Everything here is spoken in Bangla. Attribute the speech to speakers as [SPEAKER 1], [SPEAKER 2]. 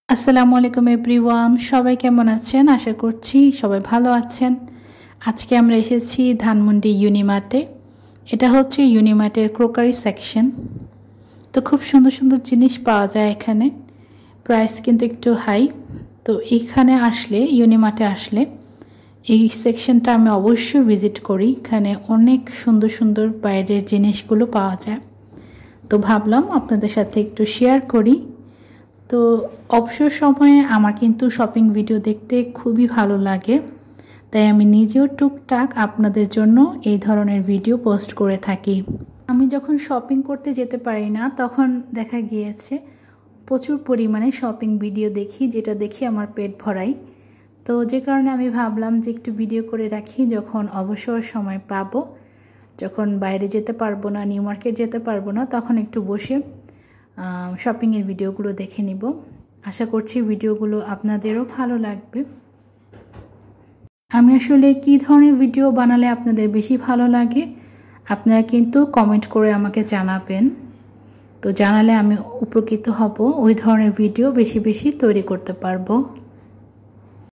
[SPEAKER 1] আসসালামু আলাইকুম এভরিওয়ান, সবাই কেমন আছেন? আশা করছি সবাই ভালো আছেন। আজকে আমরা এসেছি ধানমন্ডি ইউনিমার্টে। এটা হচ্ছে ইউনিমার্টের ক্রোকারি সেকশন। তো খুব সুন্দর সুন্দর জিনিস পাওয়া যায় এখানে, প্রাইস কিন্তু একটু হাই। তো এখানে আসলে, ইউনিমার্টে আসলে এই সেকশনটা আমি অবশ্যই ভিজিট করি। এখানে অনেক সুন্দর সুন্দর বাইরের জিনিসগুলো পাওয়া যায়। তো ভাবলাম আপনাদের সাথে একটু শেয়ার করি। তো অবসর সময়ে আমার কিন্তু শপিং ভিডিও দেখতে খুবই ভালো লাগে, তাই আমি নিজেও টুকটাক আপনাদের জন্য এই ধরনের ভিডিও পোস্ট করে থাকি। আমি যখন শপিং করতে যেতে পারি না, তখন দেখা গিয়েছে প্রচুর পরিমাণে শপিং ভিডিও দেখি, যেটা দেখে আমার পেট ভরাই। তো যে কারণে আমি ভাবলাম যে একটু ভিডিও করে রাখি, যখন অবসর সময় পাবো, যখন বাইরে যেতে পারবো না, নিউ মার্কেট যেতে পারবো না, তখন একটু বসে শপিংয়ের ভিডিওগুলো দেখে নিব। আশা করছি ভিডিওগুলো আপনাদেরও ভালো লাগবে। আমি আসলে কী ধরনের ভিডিও বানালে আপনাদের বেশি ভালো লাগে, আপনারা কিন্তু কমেন্ট করে আমাকে জানাবেন। তো জানালে আমি উপকৃত হব, ওই ধরনের ভিডিও বেশি বেশি তৈরি করতে পারবো।